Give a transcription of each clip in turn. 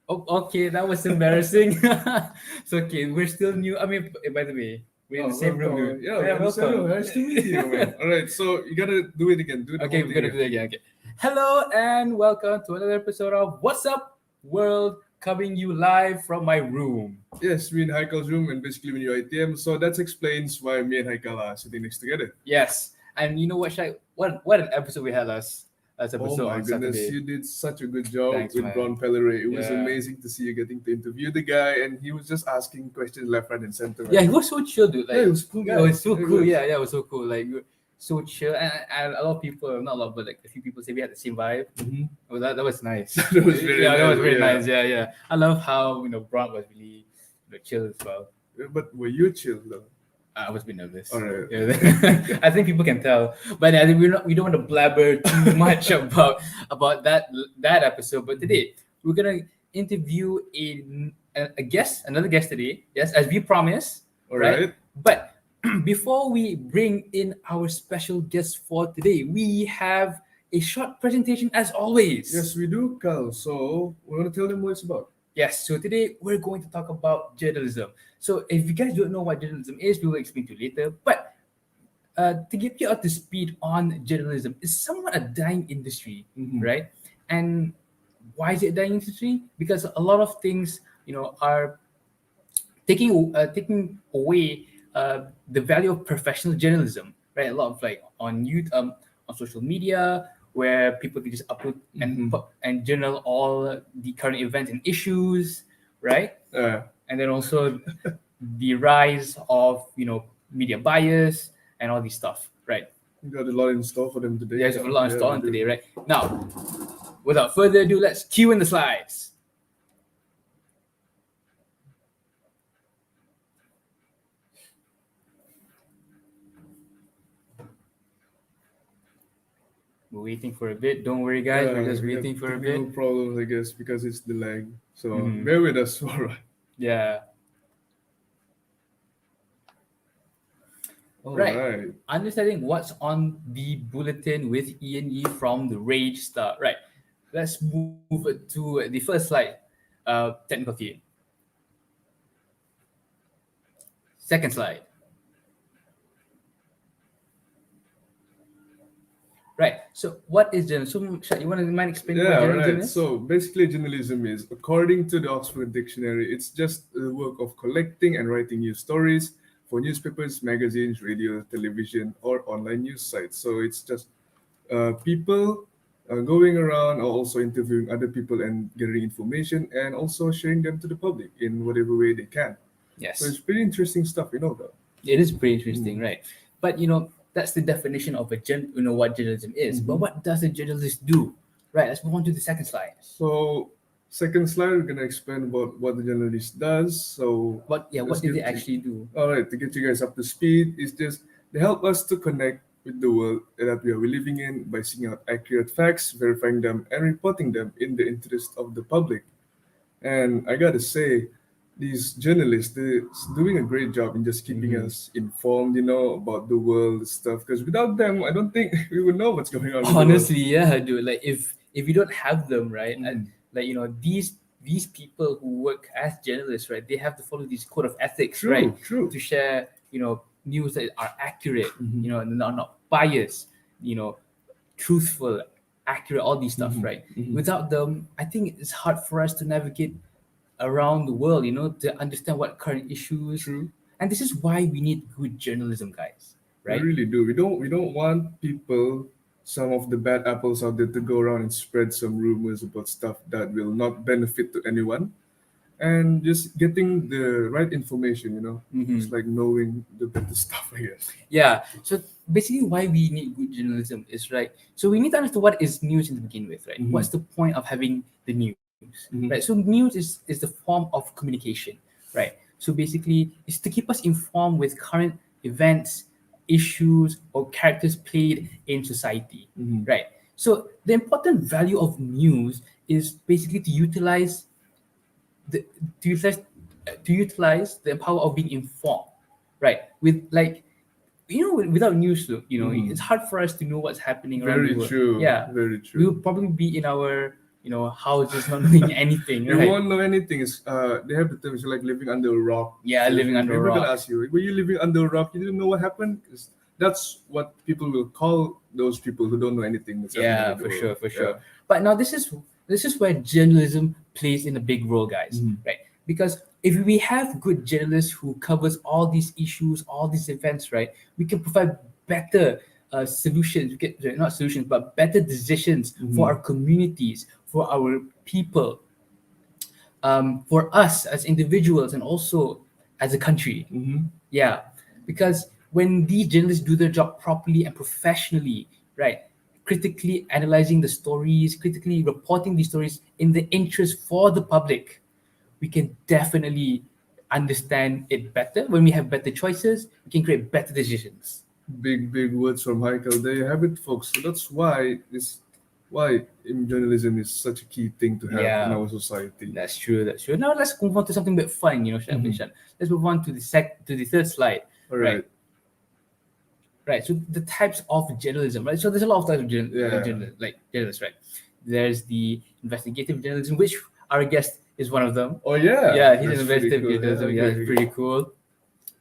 Oh, okay, that was embarrassing. It's okay. We're still new. I mean, by the way, we're in the Oh, same room, welcome. dude. Yeah, Yeah, we're in the same room. welcome. Nice to meet you, man. All right, so you gotta do it again. Do the Okay, whole we're thing gonna do again. that again. Okay. Hello and welcome to another episode of What's Up World, coming you live from my room. Yes, we in Heikel's room, and basically when you're ITM, so that explains why me and Heikel are sitting next together. Yes, and you know what, Shai? What an episode we had last Oh episode my on goodness, Saturday. you did such a good job Thanks, with man. Brown Pelleray. It was Yeah. amazing to see you getting to interview the guy, and he was just asking questions left, right, and center, Yeah, man. he was so chill, dude. Yeah, he Like, was a cool it guy. was so Yeah, he cool. was. Yeah, it was so cool. Like, you were so chill, and a lot of people, not a lot, but like a few people say we had the same vibe. Mm-hmm. Oh, that was nice. That was very Yeah, that was nice. very Yeah. nice. Yeah, yeah. I love how Brown was really chill as well. But were you chill though? I was a bit nervous. All right. Yeah. I think people can tell, but I think we don't want to blabber too much about that episode. But today we're gonna interview a guest, another guest today. Yes, as we promised, All right? right. But before we bring in our special guest for today, we have a short presentation as always. Yes, we do, Carl. So we want to tell them what it's about. Yes, so today we're going to talk about journalism. So if you guys don't know what journalism is, we will explain to you later. But to get you up to speed on journalism, it's somewhat a dying industry, Mhm. right? And why is it a dying industry? Because a lot of things, are taking away the value of professional journalism, right? A lot of like on social media where people can just upload Mhm. and journal all the current events and issues, right? Uh, And then also the rise of media bias and all this stuff, right? we got a lot in store for them today. There's a lot Yeah, installing we do. today, right? Now, without further ado, let's cue in the slides. We're waiting for a bit. Don't worry, guys. We're just we have waiting for a technical bit. problems, I guess, because it's the lag. So Mhm. bear with us, all right. Yeah. All Right. right. Understanding what's on the bulletin with Ian Yee from the R.AGE Star. Right. Let's move to the first slide. Technical theory. Second slide. Right. So what is journalism? So, Shad, you want to mind explaining what Yeah, all journalism right. is? So basically, journalism is, according to the Oxford Dictionary, it's just the work of collecting and writing news stories for newspapers, magazines, radio, television, or online news sites. So it's just people going around or also interviewing other people and gathering information and also sharing them to the public in whatever way they can. So Yes. it's pretty interesting stuff, though. It is pretty interesting, Mm. right? But that's the definition of what journalism is. But Mhm. what does a journalist do? Right. Let's move on to the second slide. So, second slide, we're gonna explain about what the journalist does. So, What just did they get actually do? all right, to get you guys up to speed, is just they help us to connect with the world that we are living in by seeking out accurate facts, verifying them, and reporting them in the interest of the public. And I gotta say, these journalists, they're doing a great job in just keeping Mhm. us informed, about the world stuff. Because without them, I don't think we would know what's going on with the world. Honestly, yeah, dude. Like if you don't have them, right? And Mhm. like these people who work as journalists, right? They have to follow this code of ethics, right? True, true. To share, news that are accurate, Mhm. and not biased, truthful, accurate, all these stuff, Mhm. right? Mhm. Without them, I think it's hard for us to navigate around the world, to understand what current issues. True. And this is why we need good journalism, guys, We right? really do. We don't want people, some of the bad apples out there, to go around and spread some rumors about stuff that will not benefit to anyone. And just getting the right information, Mm-hmm. it's like knowing the better stuff, I guess. Yeah. So basically, why we need good journalism is right. So we need to understand what is news in the begin with, right? Mhm. What's the point of having the news, right? Mhm. So news is the form of communication, right? So basically, it's to keep us informed with current events, issues, or characters played in society, Mhm. right? So the important value of news is basically the to utilize to utilize the power of being informed, right? With like without news, Mhm. it's hard for us to know what's happening around the Very world. true. Yeah, Very we will true. probably be in our houses not knowing anything, You right? won't know anything. They have the terms like living under a rock. Yeah, So living under a people gonna rock. ask you, were you living under a rock? You didn't know what happened? That's what people will call those people who don't know anything that's happening Yeah, in the for world. sure, for Yeah. sure. But now this is where journalism plays in a big role, guys, right? Because if we have good journalists who covers all these issues, all these events, right, we can provide better solutions. We get not solutions, but better decisions for our communities, for our people, for us as individuals, and also as a country. Yeah, because when these journalists do their job properly and professionally, right, critically analyzing the stories, critically reporting these stories in the interest for the public, we can definitely understand it better. When we have better choices, we can create better decisions. Big words from Michael. There you have it, folks. So that's why journalism is such a key thing to have in Yeah, our society. that's true. That's true. Now let's move on to something a bit fun, Shan. Let's move on to the third slide. All Right. right. Right. So the types of journalism, right? So there's a lot of types of Yeah. journalists, right? There's the investigative journalism, which our guest is one of them. Oh yeah. Yeah, he's an That's pretty investigative cool. journalism. Yeah, Yeah, okay, it's okay. pretty cool,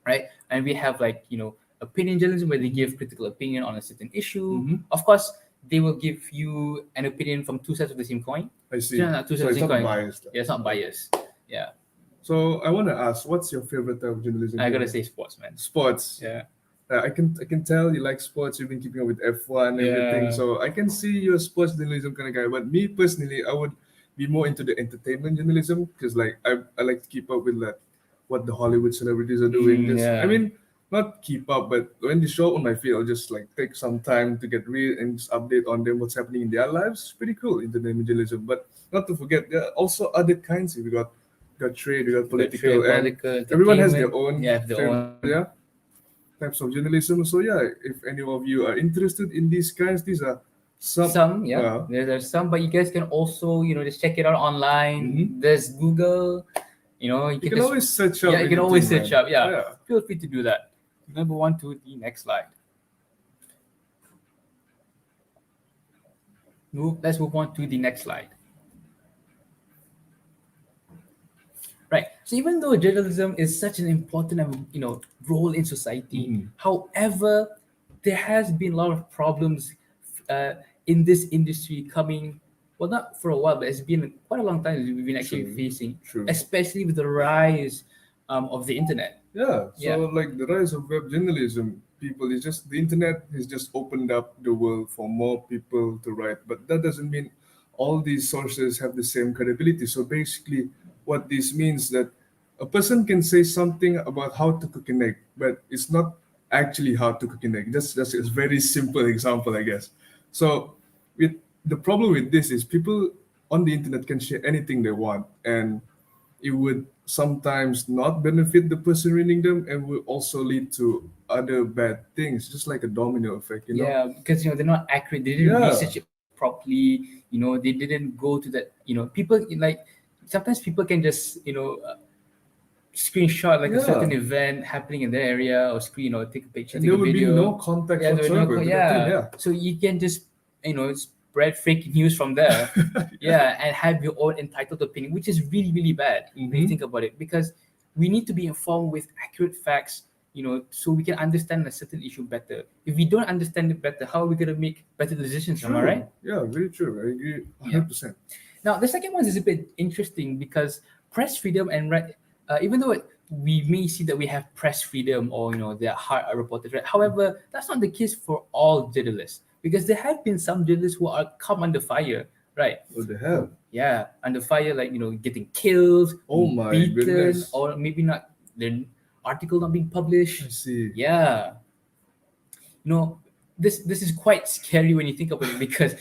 right? And we have opinion journalism where they give critical opinion on a certain issue. Of course, they will give you an opinion from two sides of the same coin. I So see. not two So sides it's of the same not coin. biased. Yeah, it's not biased. Yeah, So I want to ask, what's your favorite type of journalism? I gotta Here? say sports, man. Sports. Yeah, I can tell you like sports. You've been keeping up with F1 everything. yeah. So I can see you're a sports journalism kind of guy. But me personally, I would be more into the entertainment journalism because like I like to keep up with like what the Hollywood celebrities are doing. Just I Yeah. mean not keep up, but when they show up on my feed, I'll just like take some time to get real and just update on them what's happening in their lives. It's pretty cool entertainment journalism. But not to forget there are also other kinds. We got trade, we got We got political, trade, and political, everyone has their entertainment. own You have their favorite, own. yeah, types of journalism. So yeah, if any of you are interested in these kinds, these are some. Some, yeah. Uh, There's some, but you guys can also, just check it out online. There's Google. You you can can just always search up yeah, you can always anything, search man. up. Yeah, Yeah. feel free to do that. Number one to the next slide. Let's move on to the next slide. Right. So even though journalism is such an important role in society, however, there has been a lot of problems uh, in this industry coming. Well, not for a while, but it's been quite a long time that we've been actually True. facing, True. especially with the rise of the internet. Yeah. So Yeah. like the rise of web journalism, people is just the internet has just opened up the world for more people to write. But that doesn't mean all these sources have the same credibility. So basically, what this means that a person can say something about how to cook an egg, but it's not actually how to cook an egg. That's a very simple example, I guess. So with the problem with this is people on the internet can share anything they want, and it would sometimes not benefit the person reading them and will also lead to other bad things, just like a domino effect, you know? Yeah, because they're not accurate. They didn't Yeah. research it properly. They didn't go to that. People like sometimes people can just screenshot like a certain Yeah. event happening in their area, or take a picture, And take there a would be video. no context Yeah, there were no whatsoever to that thing, yeah. so you can just spread fake news from there. Yeah, and have your own entitled opinion, which is really really bad when you think about it, because we need to be informed with accurate facts, so we can understand a certain issue better. If we don't understand it better, how are we going to make better decisions? Am I True. right? Yeah, very true. I agree 100%. Now, the second one is a bit interesting because press freedom and even though we may see that we have press freedom, or there are hard reporters, right? However, that's not the case for all journalists, because there have been some journalists who are come under fire, right? What the hell? Yeah, under fire, like getting killed, Oh my beaten, goodness. or maybe not their article not being published. I see. Yeah, this is quite scary when you think about it, because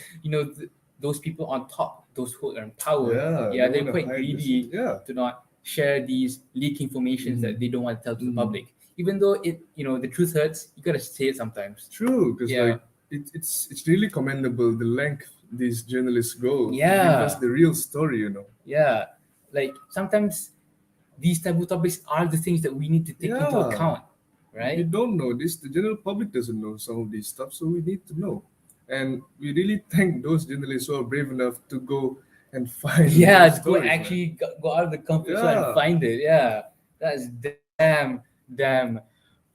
those people on top, those who are in power, Yeah, they they're wanna quite hide this. greedy Yeah. to not share these leak informations that they don't want to tell to the public. Even though the truth hurts, you gotta say it sometimes. True, because Yeah. like it's really commendable the length these journalists go to give Yeah. us the real story. Yeah, like sometimes these taboo topics are the things that we need to take into Yeah. account, We right? don't know this. The general public doesn't know some of these stuff, so we need to know. And we really thank those journalists who are brave enough to go and find Yeah, those to go stories, man. actually go out of the comfort zone and Yeah. find it. Yeah, that's damn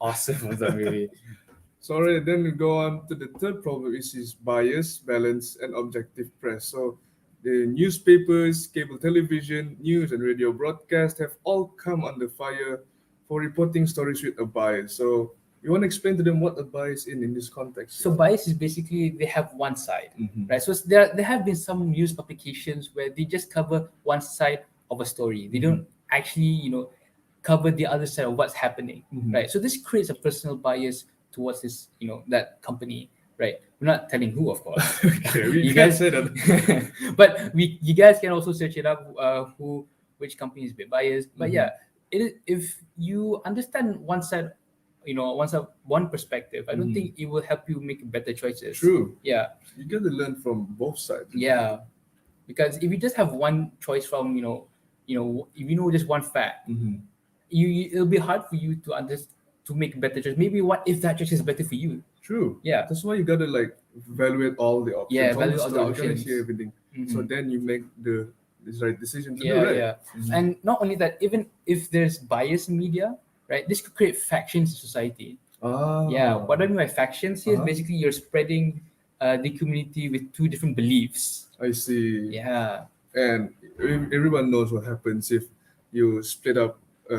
awesome of them, really. Sorry, then we go on to the third problem, which is bias, balance, and objective press. So the newspapers, cable television, news, and radio broadcast have all come under fire for reporting stories with a bias. So you want to explain to them what a bias in this context? So bias is basically they have one side, Mhm. right? So there have been some news publications where they just cover one side of a story. They don't actually cover the other side of what's happening, right? So this creates a personal bias towards this that company, right? We're not telling who, of course. Okay, we You can guys, say that. but you guys can also search it up. Which company is a bit biased? But Mhm. yeah, if you understand one side, one perspective, I don't think it will help you make better choices. True. Yeah, You got to learn from both sides. yeah. Because if you just have one choice from if you know just one fact, Mhm. it'll be hard for you to make better choice. Maybe what if that choice is better for you? True. Yeah. That's why you gotta like evaluate all the options, Yeah, all the evaluate all the stories. You gotta options. hear everything. So Mhm. then you make the right decision to do, Yeah, right? yeah. And not only that, even if there's bias in media, right, this could create factions in society. Yeah, what I mean by factions here is basically you're spreading the community with two different beliefs. I see. Yeah, And everyone knows what happens if you split up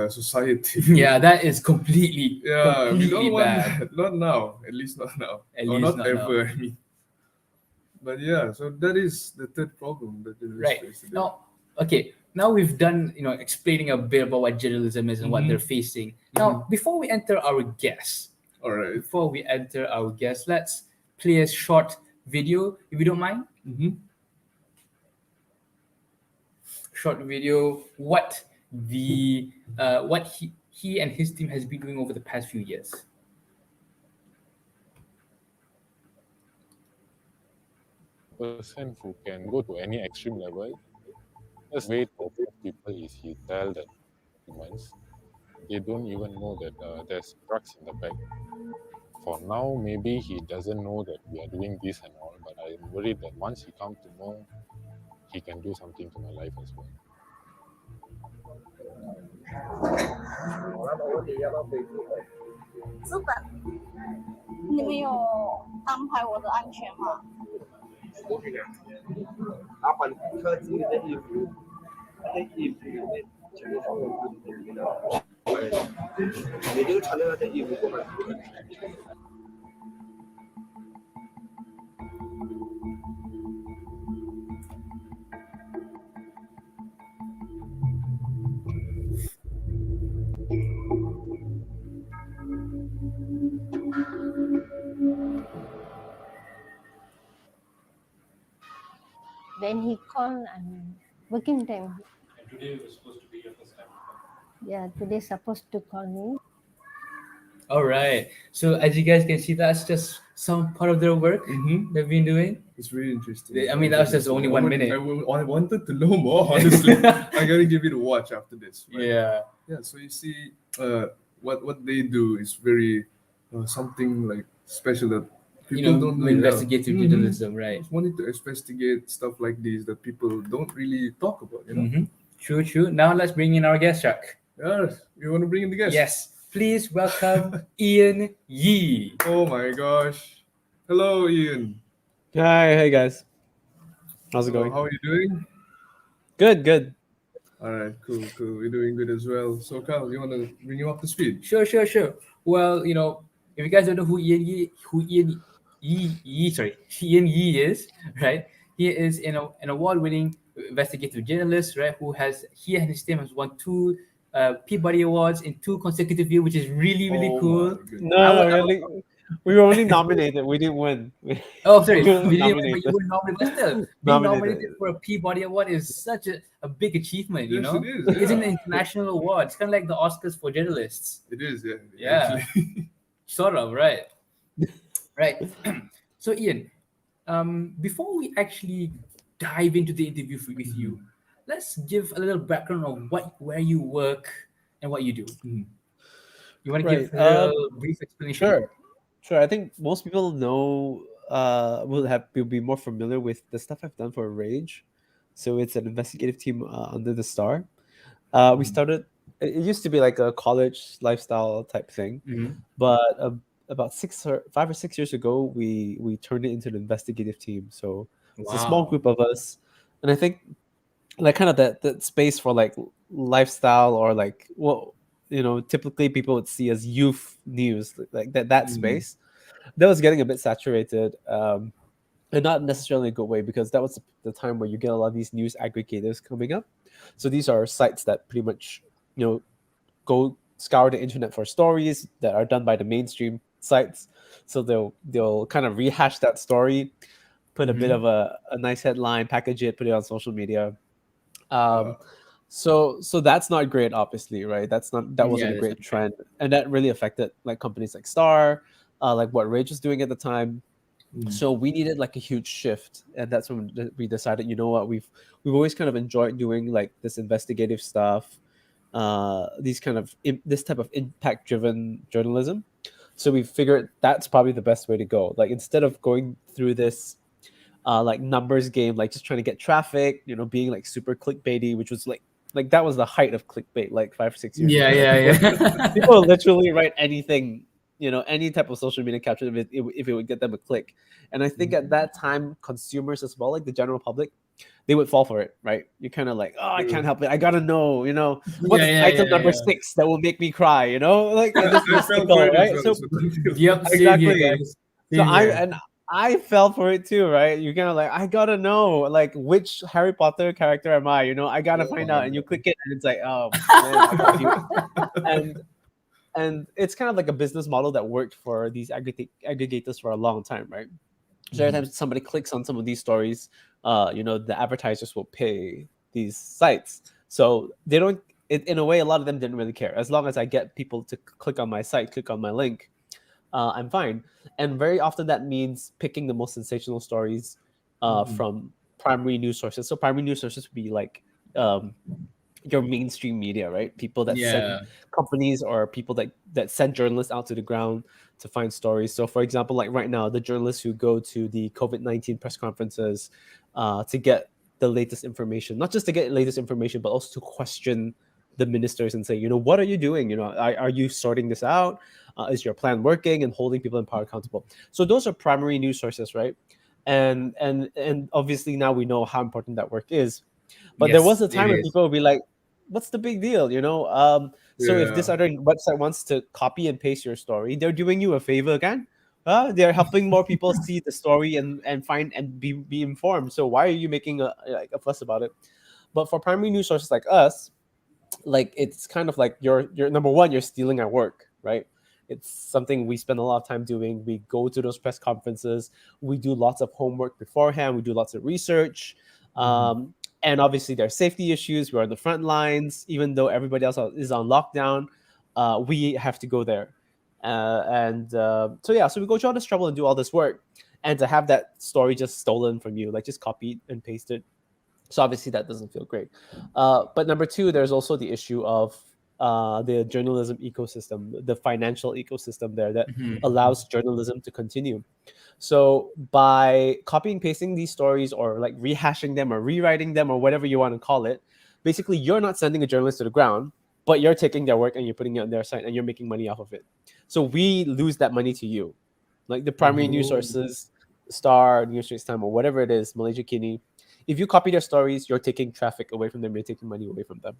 society. yeah, that is completely, Yeah, we completely don't want bad. that. Not now. At least not now. At Or least not not now. ever, I mean. But yeah, so that is the third problem that journalists Right. face today. Now, okay, now we've done, explaining a bit about what journalism is and what they're facing. Now, before we enter our guests, All right. let's play a short video, if you don't mind. Short video, what he and his team has been doing over the past few years. Person who can go to any extreme level. First way to approach people is he tell that humans they don't even know that there's drugs in the bag. For now, maybe he doesn't know that we are doing this and all, but I'm worried that once he comes to know, he can do something to my life as well. 资本，你们有安排我的安全吗？阿凡科技的衣服，那衣服里面全部放的每天穿的那件衣服不管。When he called, I'm working time. And today was supposed to be your first time. Yeah, today supposed to call me. All right. So as you guys can see, that's just some part of their work they've been doing. It's really interesting. I mean, that was just only 1 minute. I wanted to know more, honestly. I gotta give it a watch after this. Right? Yeah. Yeah, so you see, what they do is very something like special that people don't do. Investigative journalism, right? Just wanted to investigate stuff like this that people don't really talk about, you know? True. Now let's bring in our guest, Chuck. Yes, you want to bring in the guest? Yes. Please welcome Ian Yee. Oh my gosh. Hello, Ian. Hi, hey guys. How's it going? How are you doing? Good. All right, cool. We're doing good as well. So, Kyle, you want to bring you up to speed? Sure. Well, if you guys don't know who Ian Yee is, right? He is an award-winning investigative journalist, right? He and his team has won 2 Peabody Awards in 2 consecutive years, which is really Oh cool. my goodness. No, really, we were only nominated. We didn't win. Oh, sorry. We were You didn't win, but nominated. you were nominated. But still, being Nominated. nominated for a Peabody Award is such a big achievement, Yes, it is, It's an yeah. international award. It's kind of like the Oscars for journalists. It is, yeah. Yeah. Actually. Sort of, right? Right. So, Ian, before we actually dive into the interview with you, let's give a little background of where you work and what you do. You want to give Right, a little brief explanation? Sure. I think most people know will be more familiar with the stuff I've done for R.AGE. So it's an investigative team under the Star. We Mhm. started. It used to be like a college lifestyle type thing, Mhm. but about 5 or 6 years ago, we turned it into an investigative team. So it's a small Wow. group of us, and I think like kind of that space for like lifestyle or like what typically people would see as youth news, like that Mhm. space that was getting a bit saturated. And not necessarily in a good way, because that was the time where you get a lot of these news aggregators coming up. So these are sites that pretty much go scour the internet for stories that are done by the mainstream sites. So they'll kind of rehash that story, put a bit Mhm. of a nice headline, package it, put it on social media. Uh, um so that's not great, obviously, right? That Yeah, wasn't a that's great not great. trend, and that really affected like companies like Star, like what Rage was doing at the time. Mm. So we needed like a huge shift, and that's when we decided, you know what, we've always kind of enjoyed doing like this investigative stuff, these kind of this type of impact driven journalism. So we figured that's probably the best way to go. Like instead of going through this like numbers game, like just trying to get traffic, being like super clickbaity, which was like that was the height of clickbait like 5 or 6 years Yeah, ago, right? yeah, People yeah. would literally write anything, any type of social media caption if it would get them a click. And I think at that time, consumers as well, like the general public, they would fall for it, right? You're kind of like, oh, I can't true. help it. I gotta know, Yeah, what's yeah, item yeah, number yeah. 6 that will make me cry, like I, this I fell for mystical, it as right? well. So So don't feel Yep, same here, exactly. guys. So Same here. I fell for it too, right? You kind of like, I gotta know, like, which Harry Potter character am I? I gotta oh find my out, and you god. click it, and it's like, oh man, I got you. And it's kind of like a business model that worked for these aggregators for a long time, right? So every Mhm. time somebody clicks on some of these stories, the advertisers will pay these sites. So they don't. In a way, a lot of them didn't really care. As long as I get people to click on my site, click on my link, I'm fine. And very often that means picking the most sensational stories Mhm. from primary news sources. So primary news sources would be like um, your mainstream media, right? People that send Yeah. companies or people that send journalists out to the ground to find stories. So, for example, like right now, the journalists who go to the COVID-19 press conferences to get the latest information, not just to get latest information, but also to question the ministers and say, what are you doing? Are you sorting this out? Is your plan working, and holding people in power accountable? So those are primary news sources, right? And obviously now we know how important that work is, but there was Yes, a it time when is. people would be like, "What's the big deal?" So if this Yeah. other website wants to copy and paste your story, they're doing you a favor again. They're helping more people see the story and find and be informed. So why are you making a fuss about it? But for primary news sources like us, like it's kind of like you're number one, you're stealing our work, right? It's something we spend a lot of time doing. We go to those press conferences, we do lots of homework beforehand, we do lots of research, Mhm. and obviously there are safety issues. We're on the front lines, even though everybody else is on lockdown. We have to go there, so we go through all this trouble and do all this work, and to have that story just stolen from you, like just copied and pasted, so obviously that doesn't feel great. But number two, there's also the issue of the journalism ecosystem, the financial ecosystem there that Mhm. allows journalism to continue. So by copying pasting these stories, or like rehashing them or rewriting them or whatever you want to call it, basically you're not sending a journalist to the ground, but you're taking their work and you're putting it on their site and you're making money off of it. So we lose that money to you. Like the primary news Oh. sources, Star, News Straits Time, or whatever it is, Malaysia Kini, if you copy their stories, you're taking traffic away from them, you're taking money away from them.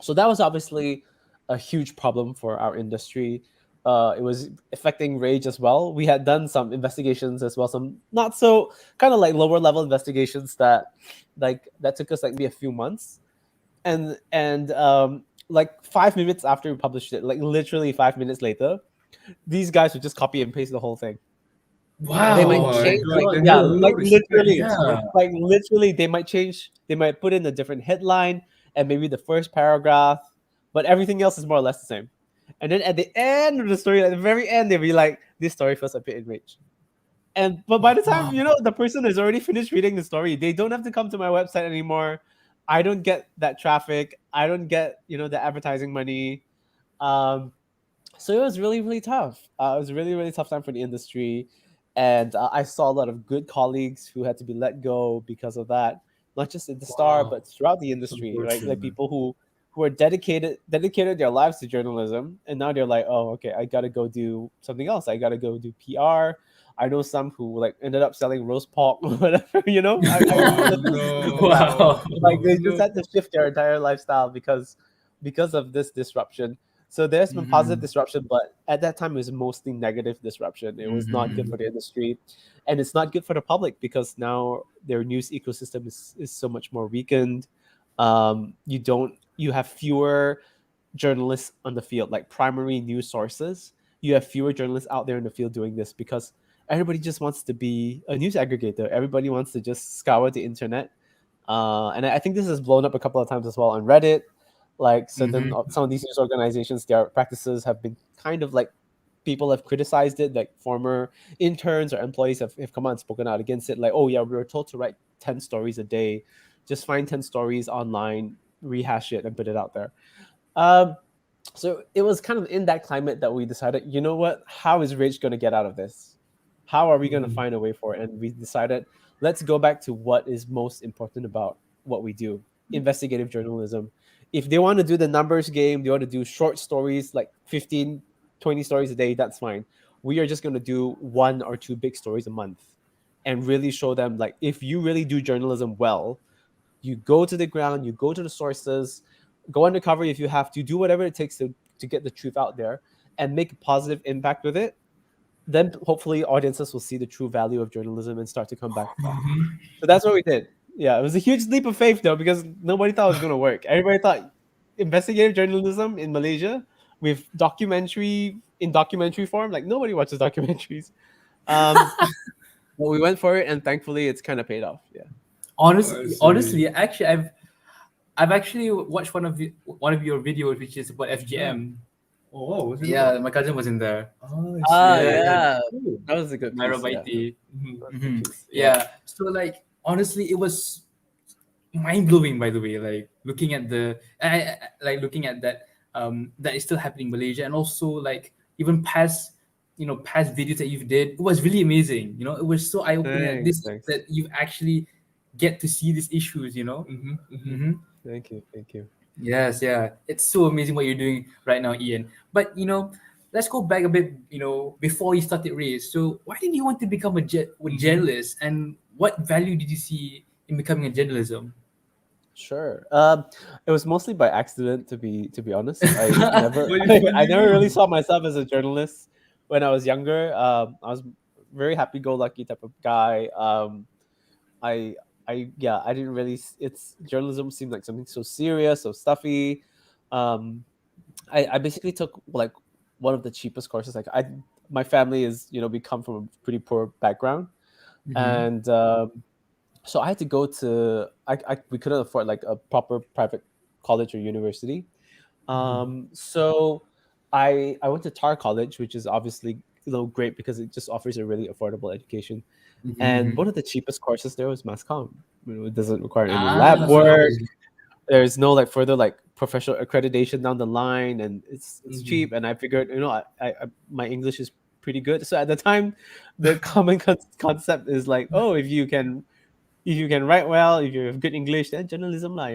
So that was obviously a huge problem for our industry. It was affecting Rage as well. We had done some investigations as well, some not so kind of like lower level investigations that took us like maybe a few months, and like 5 minutes after we published it, like literally 5 minutes later, these guys would just copy and paste the whole thing. They Oh might Wow, my my change, like, god. God, Then you yeah, have no like respect. literally, yeah. they might change, they might put in a different headline and maybe the first paragraph, but everything else is more or less the same. And then at the end of the story, at the very end, they'll be like, "This story feels a bit enraged." But by the time Wow. the person has already finished reading the story, they don't have to come to my website anymore. I don't get that traffic. I don't get the advertising money. Um, so it was really really tough. It was a really really tough time for the industry, and I saw a lot of good colleagues who had to be let go because of that. not just in the Star, Wow. but throughout the industry, right? Unfortunate, Like man. people who are dedicated their lives to journalism, and now they're like, oh, okay, I gotta go do something else. I gotta go do PR. I know some who like ended up selling roast pork or whatever. You know, I Oh listen to no! that. Wow. Like they No. just had to shift their entire lifestyle because of this disruption. So there's been positive disruption, but at that time it was mostly negative disruption. It was not good for the industry, and it's not good for the public because now their news ecosystem is so much more weakened. You have fewer journalists on the field, like primary news sources. You have fewer journalists out there in the field doing this because everybody just wants to be a news aggregator. Everybody wants to just scour the internet. And I think this has blown up a couple of times as well on Reddit. Like some of these news organizations, their practices have been kind of like people have criticized it. Like former interns or employees have come out and spoken out against it. Like, oh yeah, we were told to write 10 stories a day. Just find 10 stories online, rehash it, and put it out there. Um, so it was kind of in that climate that we decided, you know what? How is Rage going to get out of this? How are we going to find a way for it? And we decided, let's go back to what is most important about what we do, investigative journalism. If they want to do the numbers game, they want to do short stories, like 15, 20 stories a day, that's fine. We are just going to do 1 or 2 big stories a month and really show them, like, if you really do journalism well, you go to the ground, you go to the sources, go undercover if you have to, do whatever it takes to get the truth out there and make a positive impact with it. Then hopefully audiences will see the true value of journalism and start to come back. So that's what we did. Yeah, it was a huge leap of faith though, because nobody thought it was going to work. Everybody thought investigative journalism in Malaysia with documentary form, like nobody watches documentaries. But we went for it, and thankfully it's kind of paid off. Yeah. I Honestly, see. actually, I've actually watched one of your videos, which is about FGM. Oh, wow, was it Yeah, about? my cousin was in there. Oh, I Ah, see. Yeah, Cool. that was a good piece. Yeah. Nairabaiti. Mhm. That was a good piece. Yeah. So like honestly, it was mind blowing. By the way, like looking at like looking at that that is still happening in Malaysia, and also like even past videos that you've did, it was really amazing. It was so eye opening that Thanks. that you actually get to see these issues. Mhm, mhm. Thank you. Yes, yeah. It's so amazing what you're doing right now, Ian. But let's go back a bit, before you started Race. So why did you want to become a journalist, and what value did you see in becoming a journalism? Sure. It was mostly by accident, to be honest. I never But you I never really knew. saw myself as a journalist when I was younger. I was very happy-go-lucky type of guy. I I didn't really. It's journalism seemed like something so serious, so stuffy. Um, I basically took like one of the cheapest courses. Like my family is we come from a pretty poor background, and so I had to go to we couldn't afford like a proper private college or university. So I went to Tar College, which is obviously great because it just offers a really affordable education. And one of the cheapest courses there was mass comm. It doesn't require any lab work. There's no like further like professional accreditation down the line, and it's cheap. And I figured I my English is pretty good. So at the time, the common concept is like, oh, if you can write well, if you have good English, then journalism lah.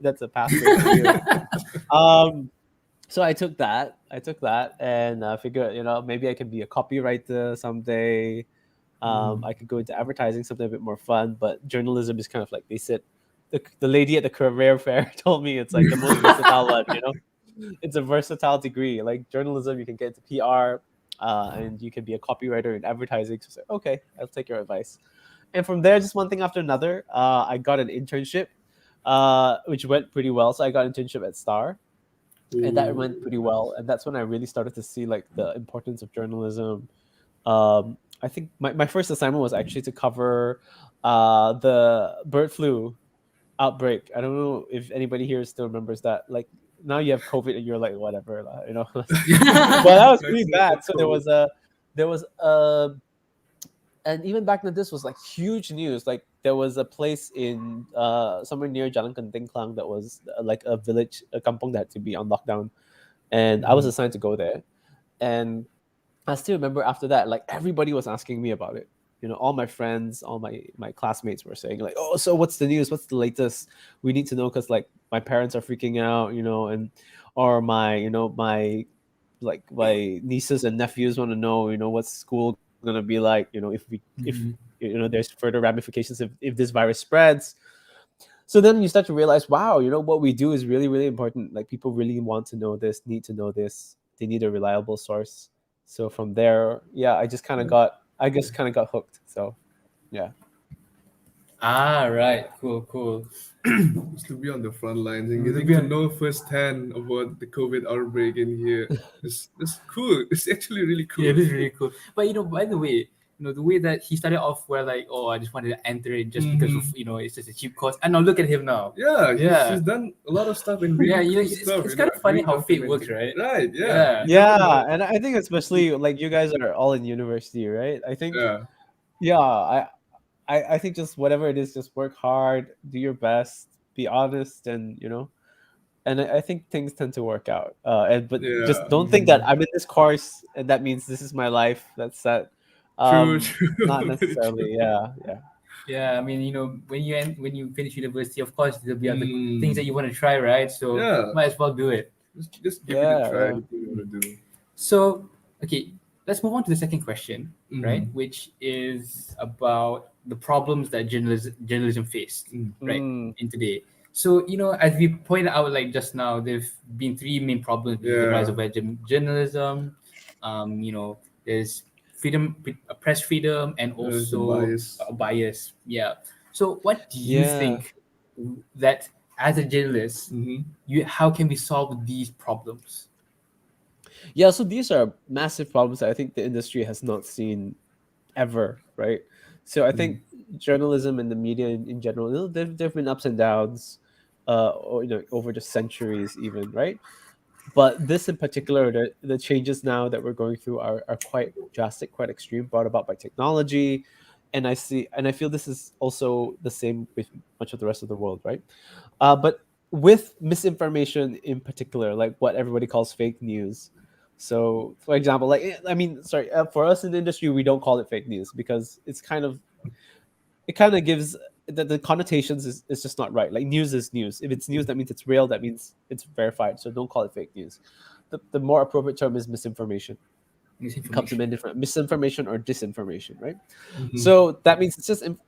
That's a pathway for you. So I took that. And figured, maybe I can be a copywriter someday. I could go into advertising, something a bit more fun. But journalism is kind of like they said. The lady at the career fair told me it's like the most versatile one. It's a versatile degree. Like journalism, you can get into PR, and you can be a copywriter in advertising. So I said, okay, I'll take your advice. And from there, just one thing after another, I got an internship, which went pretty well. So I got an internship at Star, and that went pretty well. And that's when I really started to see like the importance of journalism. I think my first assignment was actually to cover the bird flu outbreak. I don't know if anybody here still remembers that. Like now you have COVID and you're like whatever, But that was pretty bad. So there was a and even back then this was like huge news. Like there was a place in somewhere near Jalan Kenting Klang that was like a village, a kampong that had to be on lockdown, and I was assigned to go there. And I still remember after that, like everybody was asking me about it. all my friends, all my classmates were saying like, oh, so what's the news? What's the latest? We need to know because like my parents are freaking out, and or my like my nieces and nephews want to know, what's school gonna be like, if Mhm. there's further ramifications if this virus spreads. So then you start to realize, wow, what we do is really, really important. Like people really want to know this, need to know this. They need a reliable source. So from there, yeah, I just kind of got hooked. So yeah. Ah, right. Cool. Just to be on the front lines and To getting be to on- know firsthand about the COVID outbreak in here. It's cool. It's actually really cool. Yeah, it is really cool. But by the way, the way that he started off where like, oh, I just wanted to enter it just because of it's just a cheap cost. And now look at him now. Yeah, Yeah. he's done a lot of stuff and really Yeah, cool it's stuff. kind of funny how fate works, documenting. right? Right, yeah. Yeah, and I think especially like you guys are all in university, right? I think Yeah. I think just whatever it is, just work hard, do your best, be honest, and and I think things tend to work out. But just Yeah. don't think that I'm in this course and that means this is my life. That's that. True. Not Very necessarily. true. Yeah. Yeah, I mean, when you finish university, of course there'll be other Mm. things that you want to try, right? So Yeah. might as well do it. Just give it a try. Yeah. Anything you want to do. So, okay, let's move on to the second question, right? Mhm. Which is about the problems that journalism faced, right, Mm. in today. So, as we pointed out, like just now, there've been three main problems with the rise of journalism. There's press freedom, and There's the also bias. bias. Yeah. So, what do you Yeah. think that as a journalist, Mhm. how can we solve these problems? Yeah, so these are massive problems that I think the industry has not seen ever, right? So I think journalism and the media in general, there've been ups and downs, or, over the centuries even, right? But this in particular, the changes now that we're going through are quite drastic, quite extreme, brought about by technology. And I feel this is also the same with much of the rest of the world, right? But with misinformation in particular, like what everybody calls fake news. So, for example, sorry, for us in the industry, we don't call it fake news because it kind of gives the connotations is just not right. Like news is news. If it's news, that means it's real. That means it's verified. So don't call it fake news. The more appropriate term is misinformation. It comes in many different misinformation or disinformation, right? So that means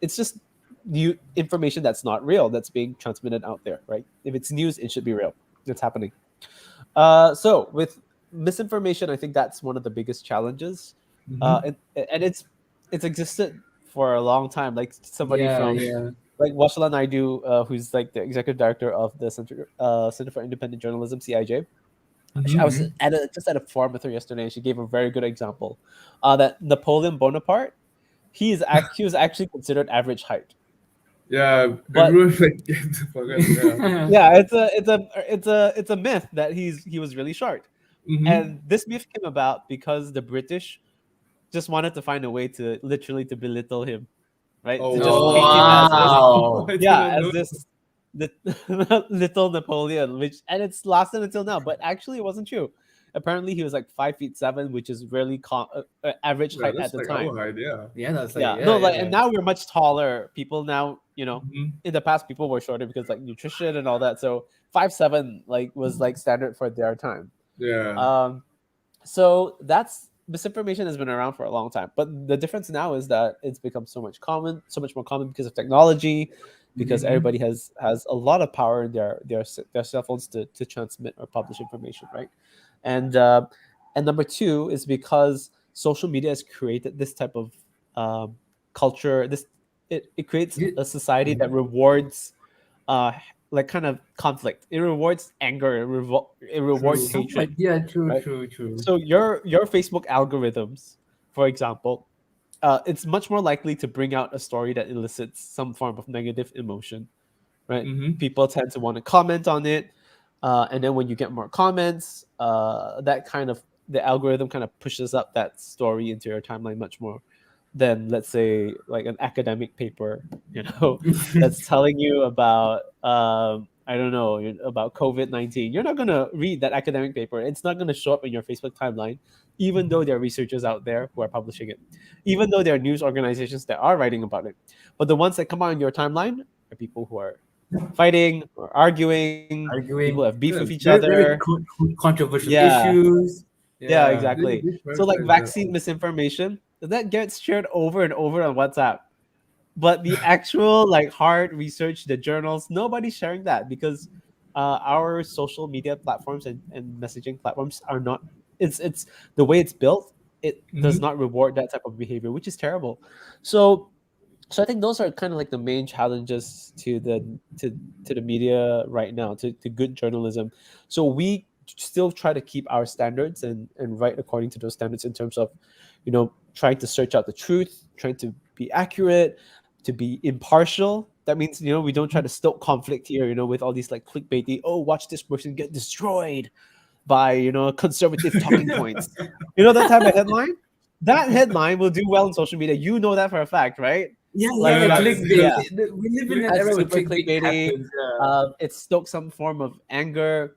it's just new information that's not real that's being transmitted out there, right? If it's news, it should be real. It's happening. So with misinformation, I think that's one of the biggest challenges, and it's existed for a long time. Like somebody from like Washala Naidu, who's like the executive director of the Center for Independent Journalism, CIJ. I was just at a forum with her yesterday, and she gave a very good example. That Napoleon Bonaparte, he was actually considered average height. Yeah, But- everyone like get the fuck out. Yeah, it's a myth that he was really short. Mhm. And this myth came about because the British just wanted to find a way to literally to belittle him, right? Oh, To just paint him as this, wow. I did yeah, not as know. this little Napoleon, and it's lasted until now. But actually, it wasn't true. Apparently, he was like 5'7", which is really average Yeah, height that's at the like time. our height, yeah. Yeah, that's like And now we're much taller. People now, Mhm. in the past people were shorter because like nutrition and all that. So 5'7" like was like standard for their time. Yeah. So that's misinformation has been around for a long time, but the difference now is that it's become so much more common because of technology, because everybody has a lot of power in their cell phones to transmit or publish information, right? And number two is because social media has created this type of culture. It creates a society that rewards like kind of conflict. It rewards anger. It rewards True. hatred. Yeah, true, right? true. So your Facebook algorithms, for example, it's much more likely to bring out a story that elicits some form of negative emotion, right? People tend to want to comment on it, and then when you get more comments, the algorithm kind of pushes up that story into your timeline much more than, let's say, like an academic paper, that's telling you about I don't know, about COVID-19, you're not gonna read that academic paper. It's not gonna show up in your Facebook timeline, even though there are researchers out there who are publishing it, even though there are news organizations that are writing about it. But the ones that come out in your timeline are people who are fighting or arguing. People have Arguing. beef with Yeah, each Very, other. very controversial Yeah, issues. yeah, Yeah. exactly. they So like prioritize that. vaccine misinformation that gets shared over and over on WhatsApp. But the actual like hard research, the journals, nobody's sharing that because our social media platforms and messaging platforms are not. It's the way it's built. It does Mhm. not reward that type of behavior, which is terrible. So so I think those are kind of like the main challenges to the media right now, to good journalism. So we still try to keep our standards and write according to those standards in terms of, trying to search out the truth, trying to be accurate, to be impartial. That means, we don't try to stoke conflict here, with all these like clickbaity, oh, watch this person get destroyed by, conservative talking points. That type of headline? That headline will do well on social media. You know that for a fact, right? Yeah, Like yeah, that's clickbait. yeah, We live in an that's era where super clickbait clickbaity. happens. Yeah. It stokes some form of anger,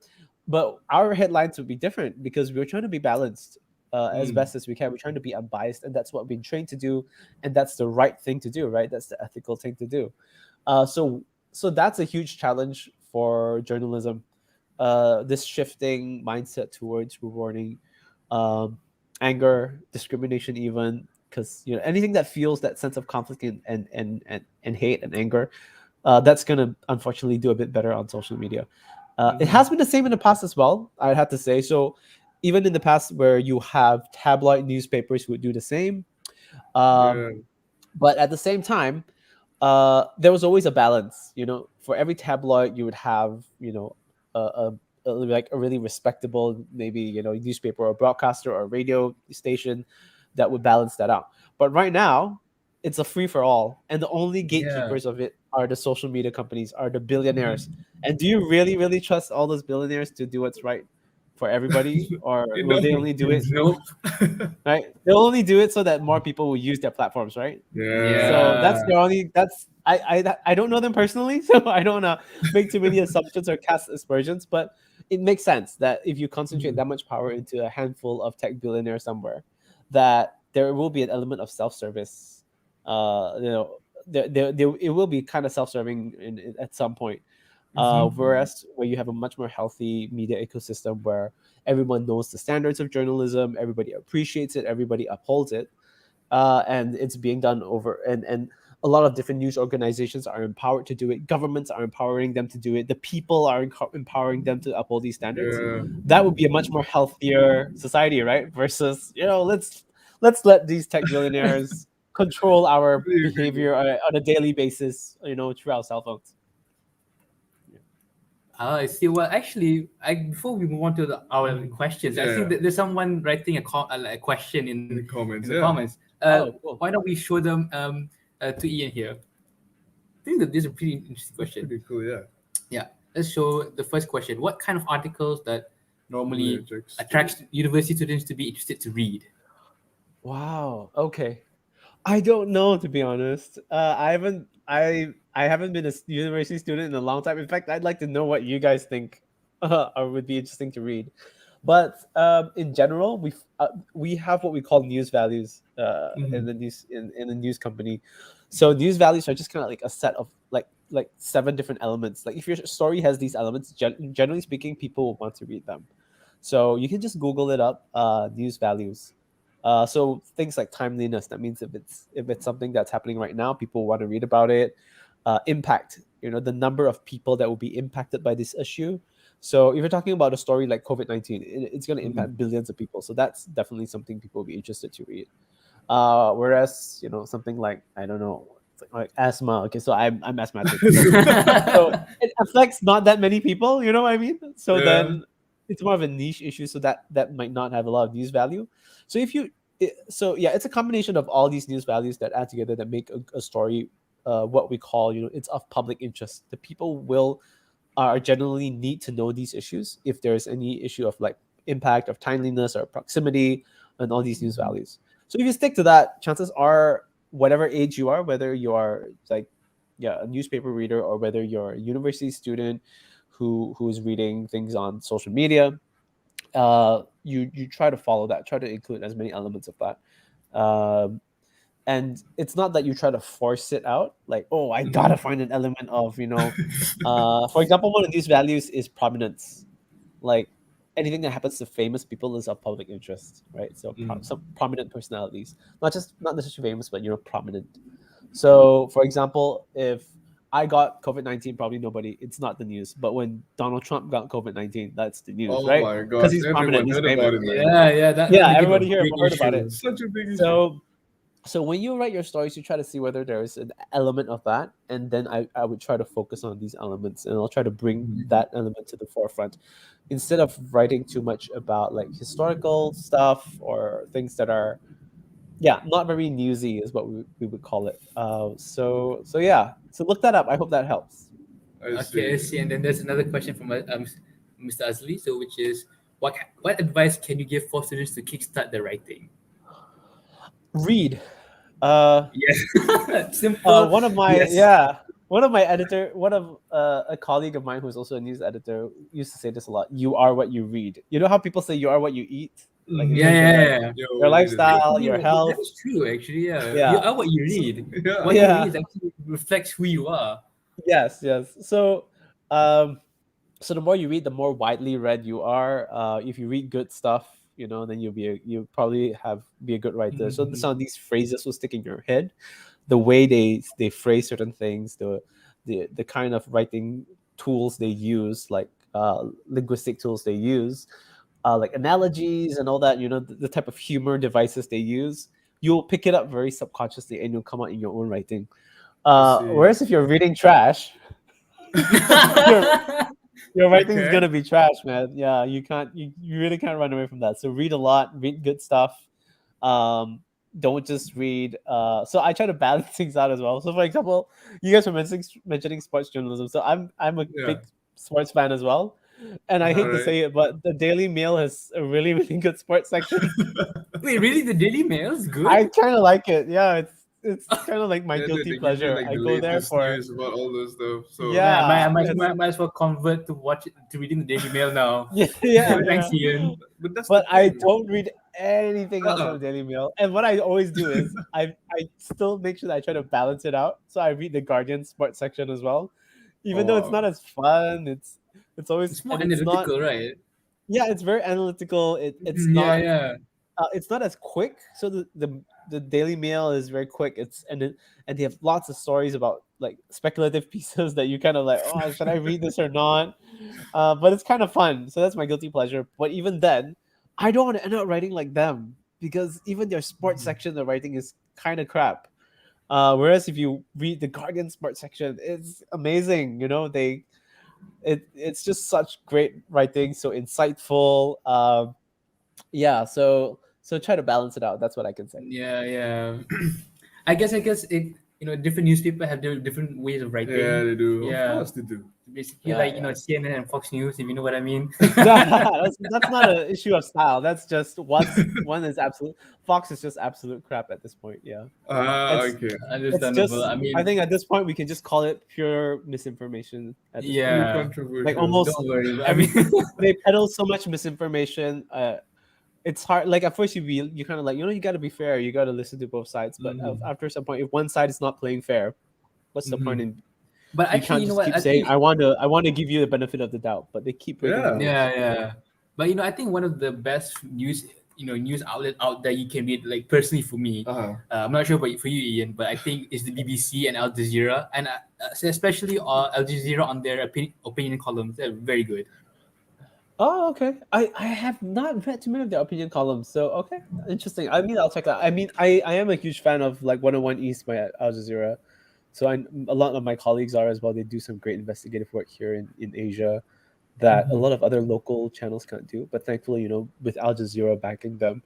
but our headlines would be different because we're trying to be balanced as Mm. best as we can. We're trying to be unbiased, and that's what we've been trained to do, and that's the right thing to do, right? That's the ethical thing to do. So that's a huge challenge for journalism. This shifting mindset towards rewarding um, anger, discrimination, even because anything that feels that sense of conflict and hate and anger, that's gonna unfortunately do a bit better on social media. It Mhm. has been the same in the past as well, I'd have to say. So even in the past, where you have tabloid newspapers who would do the same, Yeah. but at the same time, there was always a balance. For every tabloid, you would have like a really respectable, maybe newspaper or broadcaster or radio station that would balance that out. But right now, it's a free for all, and the only Yeah. gatekeepers of it are the social media companies, are the billionaires. And do you really, really trust all those billionaires to do what's right for everybody, or You will know. they only do it Nope. right? They'll only do it so that more people will use their platforms, right? Yeah. So that's Yeah. their only. That's I don't know them personally, so I don't make too many assumptions or cast aspersions. But it makes sense that if you concentrate that much power into a handful of tech billionaires somewhere, that there will be an element of self-service. It will be kind of self-serving at some point. Whereas where you have a much more healthy media ecosystem where everyone knows the standards of journalism, everybody appreciates it, everybody upholds it, and it's being done over and a lot of different news organizations are empowered to do it. Governments are empowering them to do it. The people are empowering them to uphold these standards. Yeah. That would be a much more healthier society, right? Versus, let's let these tech billionaires control our Really agree, bro. behavior on a daily basis, through our cell phones. I see. Well, actually, before we move on to our questions, I see Yeah. that there's someone writing a question In the in comments, the yeah. comments. Oh, cool. Why don't we show them to Ian here? I think that this is a pretty interesting question. Pretty cool, yeah. Yeah, let's show the first question. What kind of articles that Really normally attracts attracts university students to be interested to read? Wow. Okay. I don't know, to be honest. I haven't been a university student in a long time. In fact, I'd like to know what you guys think or would be interesting to read. But in general, we have what we call news values in Mhm. the news company. So news values are just kind of like a set of like 7 different elements. Like if your story has these elements, generally speaking, people will want to read them. So you can just Google it up, news values. So things like timeliness. That means if it's something that's happening right now, people want to read about it. Impact. The number of people that will be impacted by this issue. So if you're talking about a story like COVID-19, it's going to impact billions of people. So that's definitely something people will be interested to read. Whereas something like, I don't know, like asthma. Okay, so I'm asthmatic. So it affects not that many people. You know what I mean? So Yeah. then it's more of a niche issue. So that might not have a lot of news value. So so yeah, it's a combination of all these news values that add together that make a story what we call, it's of public interest. The people will are generally need to know these issues if there's any issue of like impact of timeliness or proximity and all these news values. So if you stick to that, chances are whatever age you are, whether you are like, yeah, a newspaper reader or whether you're a university student who's reading things on social media, you try to follow that, try to include as many elements of that. And it's not that you try to force it out, like, oh, I gotta find an element of, for example, one of these values is prominence. Like anything that happens to famous people is of public interest, right? So some prominent personalities, not necessarily famous, but prominent. So, for example, if I got COVID-19, probably nobody. It's not the news. But when Donald Trump got COVID-19, that's the news, Oh right? my Because gosh, he's everyone prominent. He's heard famous. about it, man. Yeah, that Yeah, became a everybody here big heard about issue. it. Such a big issue. So when you write your stories, you try to see whether there is an element of that, and then I would try to focus on these elements, and I'll try to bring that element to the forefront, instead of writing too much about like historical stuff or things that are, not very newsy is what we would call it. So look that up. I hope that helps. Okay, I see. And then there's another question from Mr. Azli. So, which is, what advice can you give for students to kickstart their writing? Read. Yes, simple. One of my Yes. a colleague of mine who's also a news editor used to say this a lot. You are what you read. You know how people say you are what you eat? Like in Yeah, terms of, yeah, like, yeah. your lifestyle, your Yeah, health. that is true, actually. Yeah. Yeah. You are what you read. Yeah. What you Yeah. read actually reflects who you are. Yes. So, so the more you read, the more widely read you are. If you read good stuff, then you'll probably be a good writer. So some of these phrases will stick in your head. The way they phrase certain things, the kind of writing tools they use, like linguistic tools they use, like analogies and all that. The type of humor devices they use. You'll pick it up very subconsciously, and you'll come out in your own writing. I see. Whereas if you're reading trash, your writing is gonna be trash, man. Yeah, you really can't run away from that. So read a lot, read good stuff. Don't just read. So I try to balance things out as well. So for example, you guys were mentioning sports journalism. So I'm a big sports fan as well. And I hate to Alright. say it, but the Daily Mail has a really, really good sports section. Wait, really? The Daily Mail is good? I kind of like it. Yeah, it's kind of like my Yeah, guilty they give you, pleasure. like, I the go there latest for news about all those stuff. So Yeah. I might it's- as well convert to reading the Daily Mail now. yeah. Thanks, Ian. but that's But the I thing. don't read anything else Uh-uh. on the Daily Mail. And what I always do is I still make sure that I try to balance it out. So I read the Guardian sports section as well, even though it's not as fun. It's always It's more and it's not. analytical, right? Yeah, it's very analytical. It's Yeah, not. yeah. It's not as quick. So the Daily Mail is very quick. And they have lots of stories about like speculative pieces that you kind of like, oh, should I read this or not? But it's kind of fun. So that's my guilty pleasure. But even then, I don't want to end up writing like them, because even their sports section, the writing is kind of crap. Whereas if you read the Guardian sports section, it's amazing. It's just such great writing, so insightful. So try to balance it out. That's what I can say. Yeah. I guess it, different newspaper have their different ways of writing. Yeah, they do. Yeah. Of course they do. Basically, Yeah, like yeah. CNN and Fox News, if you know what I mean. that's not an issue of style. That's just one is absolute. Fox is just absolute crap at this point. Yeah. It's- Okay. Understandable. I mean, I think at this point we can just call it pure misinformation. At this point. yeah. Controversial. Like almost Don't worry. I mean, they peddle so much misinformation. It's hard. Like at first you kind of like, you got to be fair. You got to listen to both sides. But after some point, if one side is not playing fair, what's the point in? but You actually, can't you know just what? keep I saying think, I want to give you the benefit of the doubt, but they keep breaking the rules. yeah. But I think one of the best news outlet out there you can read, like personally for me, I'm not sure about for you, Ian, but I think is the BBC and Al Jazeera, and especially Al Jazeera on their opinion columns. They're very good. Oh, okay. I have not read too many of their opinion columns, so okay, interesting. I mean, I'll check that. I mean, I am a huge fan of like 101 East by Al Jazeera, so a lot of my colleagues are as well. They do some great investigative work here in Asia that a lot of other local channels can't do. But thankfully, with Al Jazeera backing them,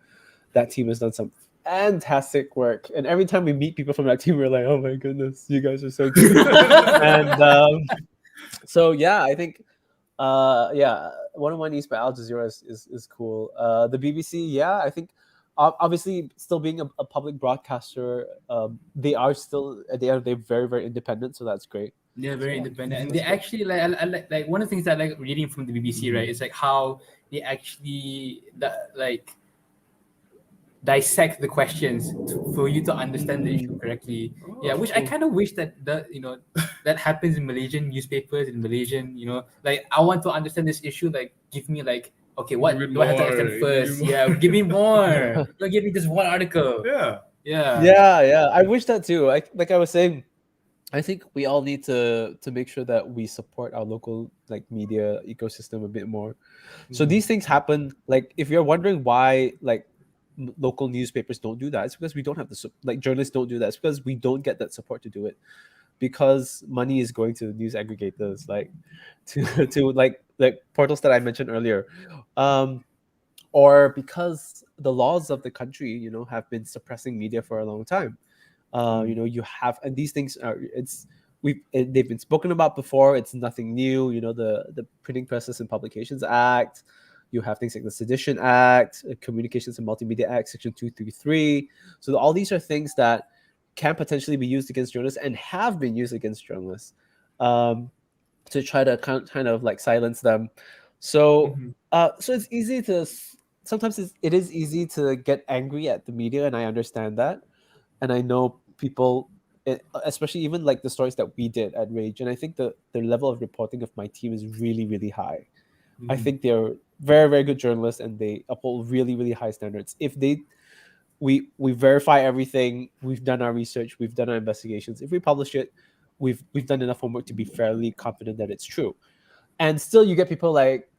that team has done some fantastic work. And every time we meet people from that team, we're like, oh my goodness, you guys are so good. And so yeah, I think 101 East by Al Jazeera is cool. The BBC, yeah, I think obviously still being a public broadcaster, they are still at the end of the day very, very independent, so that's great. They're very independent, and they actually like one of the things that I like reading from the BBC, right? It's like how they actually dissect the questions for you to understand the issue correctly. Yeah, which I kind of wish that happens in Malaysian newspapers, in Malaysian, like I want to understand this issue, like give me like, okay, what Give me do I have to more, understand give me first? more. Yeah, give me more. Don't give me just one article. Yeah. Yeah. I wish that too. Like I was saying, I think we all need to make sure that we support our local like media ecosystem a bit more. So these things happen. Like if you're wondering why like local newspapers don't do that, it's because we don't have like journalists don't do that. It's because we don't get that support to do it, because money is going to news aggregators, like to like portals that I mentioned earlier, or because the laws of the country, have been suppressing media for a long time. You have, and these things are they've been spoken about before. It's nothing new. The Printing Presses and Publications Act. You have things like the Sedition Act, Communications and Multimedia Act, Section 233. So all these are things that can potentially be used against journalists and have been used against journalists, to try to kind of like silence them. So so it's easy to sometimes it is easy to get angry at the media, and I understand that. And I know people, especially even like the stories that we did at Rage, and I think the level of reporting of my team is really, really high. I think they're very, very good journalists, and they uphold really, really high standards. If we verify everything, we've done our research, we've done our investigations. If we publish it, we've done enough homework to be fairly confident that it's true. And still, you get people like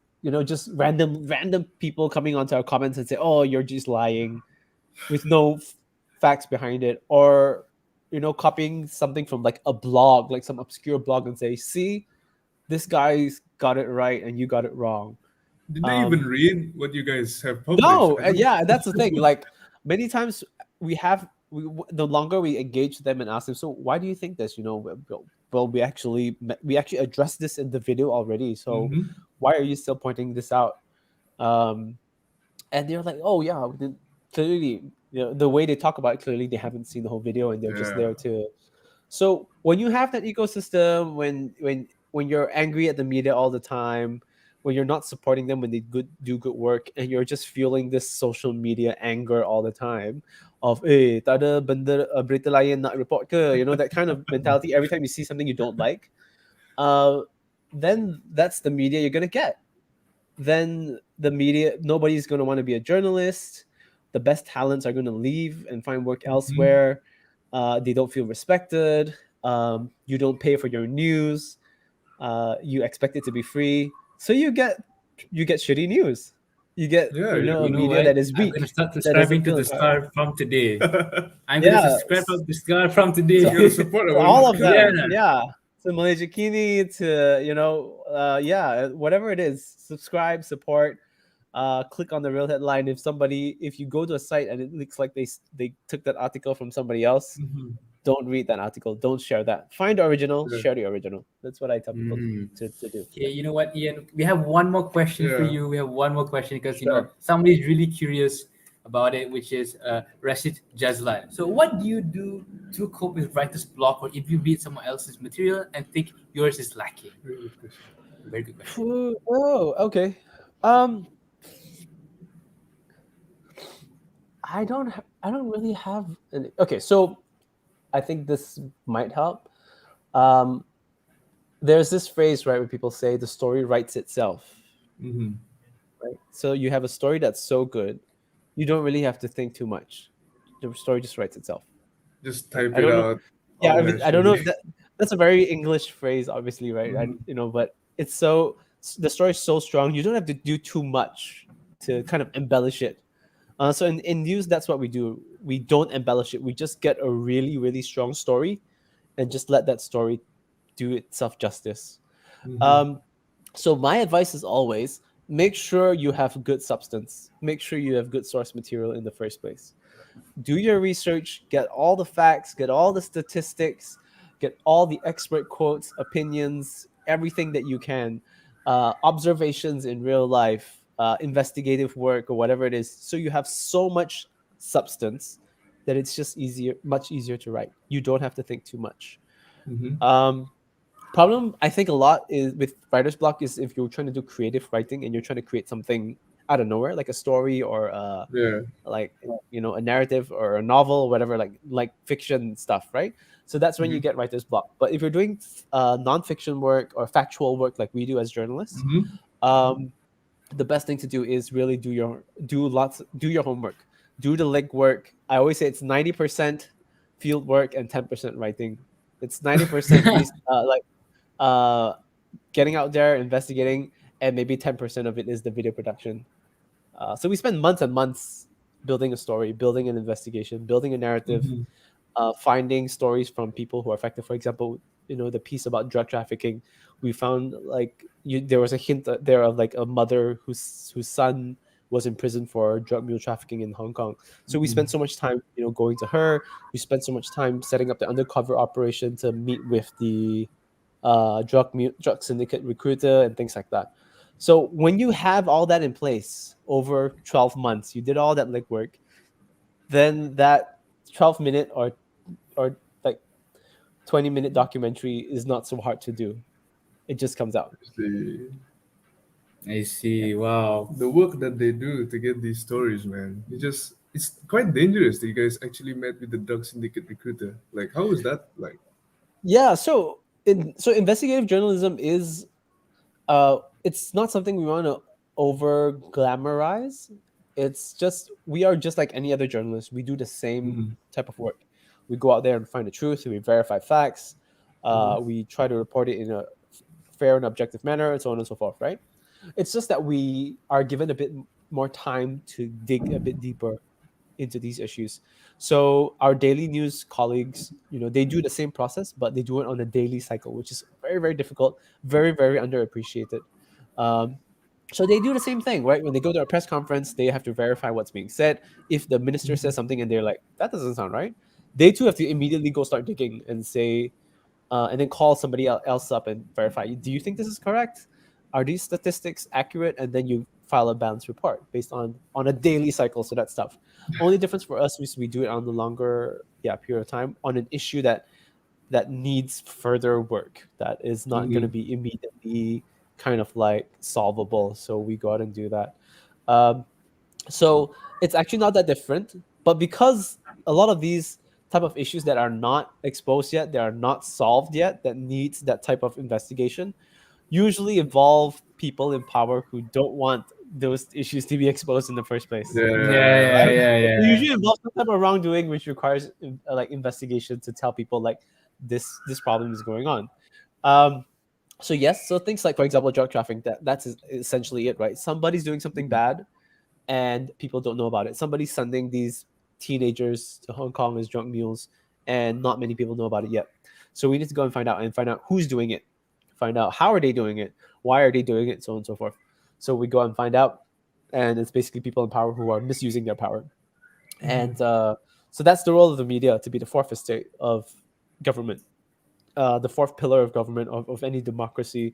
just random people coming onto our comments and say, "Oh, you're just lying," with no facts behind it, or copying something from like a blog, like some obscure blog, and say, "See, this guy's got it right and you got it wrong." Did they even read what you guys have published? No, I don't- yeah, that's the thing. Like many times the longer we engage them and ask them, so why do you think this? Well, we actually addressed this in the video already. So why are you still pointing this out? And they're like, oh yeah, clearly, the way they talk about it, clearly they haven't seen the whole video, and they're just there to. So when you have that ecosystem, when you're angry at the media all the time, when you're not supporting them when they do good work, and you're just feeling this social media anger all the time of tak ada benda berita lain nak report ke, that kind of mentality every time you see something you don't like, then that's the media you're gonna get. Then the media, nobody's gonna want to be a journalist. The best talents are gonna leave and find work elsewhere. They don't feel respected. You don't pay for your news. You expect it to be free, so you get shitty news. You get Yeah, a You know media what? that is I'm weak. gonna start that subscribing doesn't to feel the inspired. Star from today. I'm Yeah. gonna subscribe to the Star from today. You gotta support So our all of local- them, Yeah. to Malaysia Kini, to whatever it is, subscribe, support, click on the real headline. If you go to a site and it looks like they took that article from somebody else, don't read that article, don't share that. Find the original, share the original. That's what I tell people to do. Okay, you know what, Ian? We have one more question for Yeah. you. We have one more question because Sure. somebody's really curious about it, which is Rashid Jazlan. So, what do you do to cope with writer's block, or if you read someone else's material and think yours is lacking? Very good question. Very good question. Oh, okay. I don't really have okay, so I think this might help. There's this phrase, right, where people say the story writes itself. Right? So you have a story that's so good, you don't really have to think too much. The story just writes itself. Just type I it don't know. out. Yeah, I don't know if naturally. that's a very English phrase, obviously, right? But it's the story is so strong, you don't have to do too much to kind of embellish it. So in news, that's what we do. We don't embellish it. We just get a really, really strong story and just let that story do itself justice. So my advice is always make sure you have good substance. Make sure you have good source material in the first place. Do your research, get all the facts, get all the statistics, get all the expert quotes, opinions, everything that you can, observations in real life, investigative work, or whatever it is. So you have so much substance that it's just much easier to write. You don't have to think too much. problem I think a lot is with writer's block is if you're trying to do creative writing and you're trying to create something out of nowhere, like a story or Yeah. like a narrative or a novel, whatever, like fiction stuff, right? So that's when you get writer's block. But if you're doing nonfiction work or factual work like we do as journalists, um, the best thing to do is really do your homework, do the legwork. I always say it's 90% field work and 10% writing. It's 90% getting out there, investigating, and maybe 10% of it is the video production. So we spend months and months building a story, building an investigation, building a narrative, finding stories from people who are affected. For example, the piece about drug trafficking, we found there was a hint there of like a mother whose son was in prison for drug mule trafficking in Hong Kong. So we spent so much time, going to her. We spent so much time setting up the undercover operation to meet with the drug syndicate recruiter and things like that. So when you have all that in place over 12 months, you did all that legwork, then that 12-minute or like 20-minute documentary is not so hard to do. It just comes out. I see. Wow. The work that they do to get these stories, man, it's quite dangerous that you guys actually met with the drug syndicate recruiter. Like, how was that like? Yeah, so investigative journalism is it's not something we want to over glamorize. It's just we are just like any other journalist. We do the same type of work. We go out there and find the truth. We verify facts. We try to report it in a fair and objective manner, and so on and so forth. Right? It's just that we are given a bit more time to dig a bit deeper into these issues. So our daily news colleagues, they do the same process, but they do it on a daily cycle, which is very, very difficult, very, very underappreciated. So they do the same thing, right? When they go to a press conference, they have to verify what's being said. If the minister says something and they're like, that doesn't sound right, they too have to immediately go start digging and say, and then call somebody else up and verify. Do you think this is correct? Are these statistics accurate? And then you file a balanced report based on a daily cycle. So that stuff. Only difference for us is we do it on the longer period of time on an issue that needs further work, that is not going to be immediately kind of like solvable. So we go out and do that. So it's actually not that different, but because a lot of these type of issues that are not exposed yet, they are not solved yet, that needs that type of investigation, usually involve people in power who don't want those issues to be exposed in the first place. Yeah. It usually involves some type of wrongdoing, which requires like investigation to tell people like this problem is going on. So yes, so things like, for example, drug trafficking, that's essentially it, right? Somebody's doing something bad and people don't know about it. Somebody's sending these teenagers to Hong Kong as drug mules and not many people know about it yet. So we need to go and find out who's doing it, find out how are they doing it, why are they doing it, so on and so forth. So we go and find out, and it's basically people in power who are misusing their power. And so that's the role of the media, to be the fourth estate of government, the fourth pillar of government of any democracy,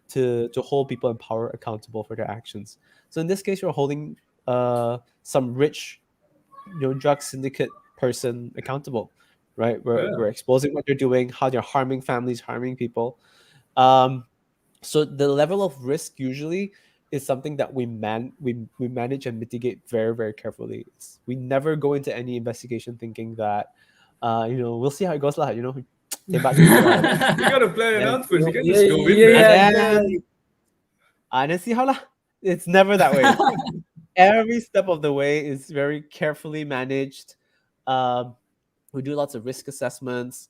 to hold people in power accountable for their actions. So in this case, we're holding some rich drug syndicate person accountable, right? We're exposing what they're doing, how they're harming families, harming people. So the level of risk usually is something that we manage and mitigate very, very carefully. We never go into any investigation thinking that we'll see how it goes lah. You gotta plan it out first. You can't just go in there. And see how lah. It's never that way. Every step of the way is very carefully managed. We do lots of risk assessments.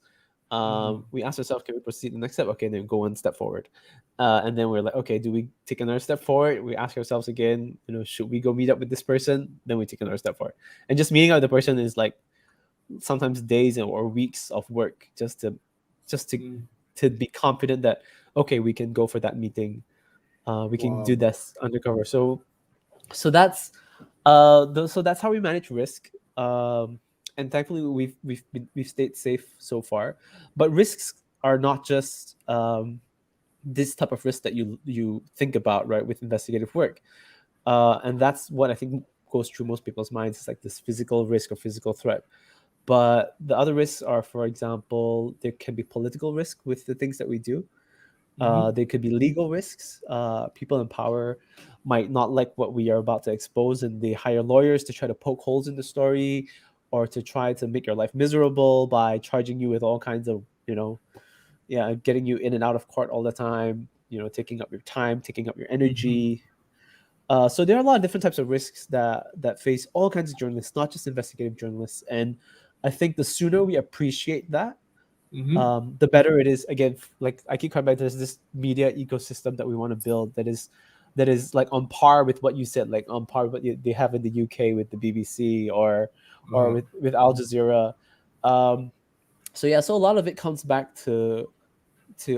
We ask ourselves, can we proceed the next step? Okay, then go one step forward. And then we're like, okay, do we take another step forward? We ask ourselves again, should we go meet up with this person? Then we take another step forward. And just meeting up with the person is like sometimes days or weeks of work just to be confident that, okay, we can go for that meeting. We can do this undercover. So that's how we manage risk. And thankfully we've stayed safe so far. But risks are not just this type of risk that you think about, right, with investigative work. And that's what I think goes through most people's minds, is like this physical risk or physical threat. But the other risks are, for example, there can be political risk with the things that we do. They could be legal risks. People in power might not like what we are about to expose, and they hire lawyers to try to poke holes in the story, or to try to make your life miserable by charging you with all kinds of, getting you in and out of court all the time. Taking up your time, taking up your energy. So there are a lot of different types of risks that face all kinds of journalists, not just investigative journalists. And I think the sooner we appreciate that, the better it is. Again, like I keep coming back, there's this media ecosystem that we want to build that is like on par with what you said, like on par with what they have in the UK with the BBC or with Al Jazeera. So a lot of it comes back to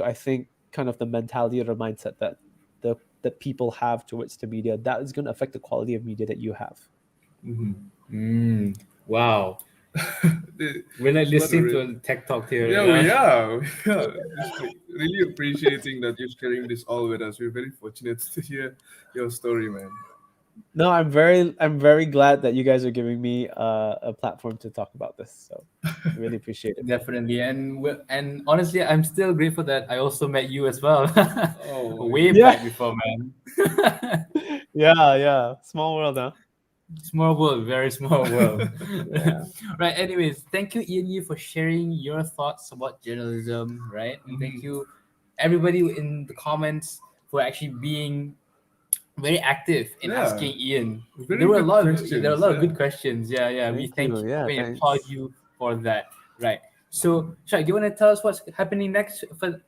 I think kind of the mentality or the mindset that people have towards the media that is going to affect the quality of media that you have. Wow. We're not listening to a tech talk here. Yeah. Just like really appreciating that you're sharing this all with us. We're very fortunate to hear your story, man. No, I'm very glad that you guys are giving me a platform to talk about this. So I really appreciate it. Definitely, and honestly, I'm still grateful that I also met you as well. Way Yeah. back before, man. Yeah. Small world, huh? Small world, very small world. Yeah. Right. Anyways, thank you, Ian Yee, for sharing your thoughts about journalism. Right, and thank you, everybody in the comments, for actually being very active in Yeah. asking Ian. Very There were a good lot of questions, there are a lot of yeah. good questions. Yeah. We Thank thank you. you. Yeah, We thanks. applaud you for that. Right. So, Shai, do you want to tell us what's happening next for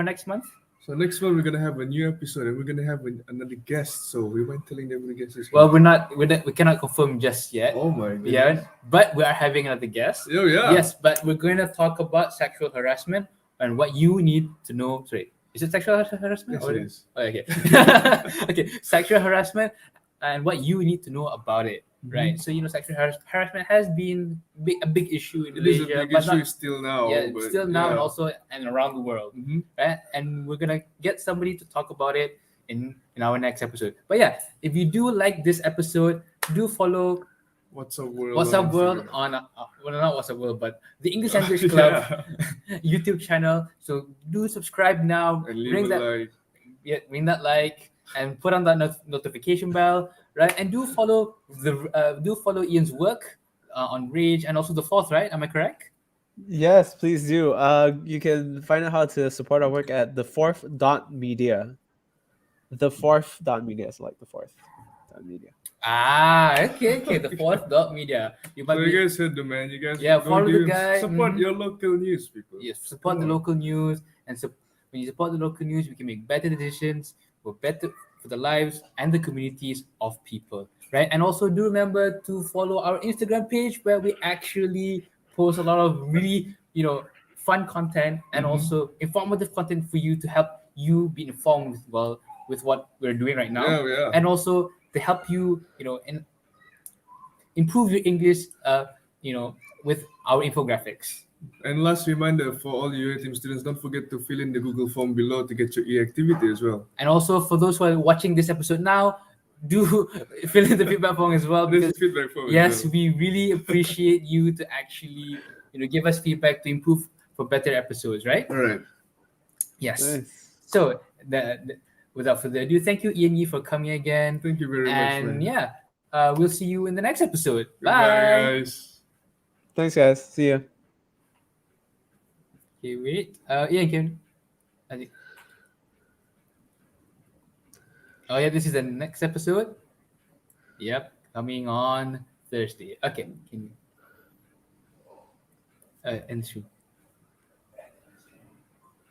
next month? So next one we're gonna have a new episode and we're gonna have another guest. So we weren't telling them the guest is. Well, we cannot confirm just yet. Oh my goodness. Yeah, but we are having another guest. Oh yeah. Yes, but we're going to talk about sexual harassment and what you need to know. Sorry, is it sexual harassment? Yes, it is. Oh, okay. Okay, sexual harassment and what you need to know about it. Right. So sexual harassment has been a big issue in It is a Malaysia, big but issue not still now. yeah, but still now and yeah. also and around the world. Right. And we're gonna get somebody to talk about it in our next episode. But yeah, if you do like this episode, do follow What's Up World. What's on Up World Instagram. on well, not What's Up World, but the English Language Club Yeah. YouTube channel. So do subscribe now. And leave a like. Ring that like and put on that notification bell, right? And do follow Ian's work on Rage and also the Fourth, right? Am I correct? Yes, please do. You can find out how to support our work at thefourth.media. Thefourth.media is like the fourth.media. Okay. The Fourth.media. You might So be you guys heard the man. You guys follow the guy. Support your local news, people. Yes, support the local news, and when you support the local news, we can make better decisions for the lives and the communities of people, right? And also do remember to follow our Instagram page where we actually post a lot of really fun content and also informative content for you to help you be informed with what we're doing right now, Yeah. and also to help you improve your English with our infographics. And last reminder for all UA team students, don't forget to fill in the Google form below to get your e-activity as well. And also for those who are watching this episode now, do fill in the feedback form as well, There's because a feedback form. yes, as well. we really appreciate you to actually give us feedback to improve for better episodes, right? All right. Yes. Nice. So without further ado, thank you, Ian Yee, for coming again. Thank you very much, And man. we'll see you in the next episode. Goodbye, guys. Thanks, guys. See ya. Okay, wait. Ian, I think. Oh yeah, this is the next episode. Yep, coming on Thursday. Okay, end stream.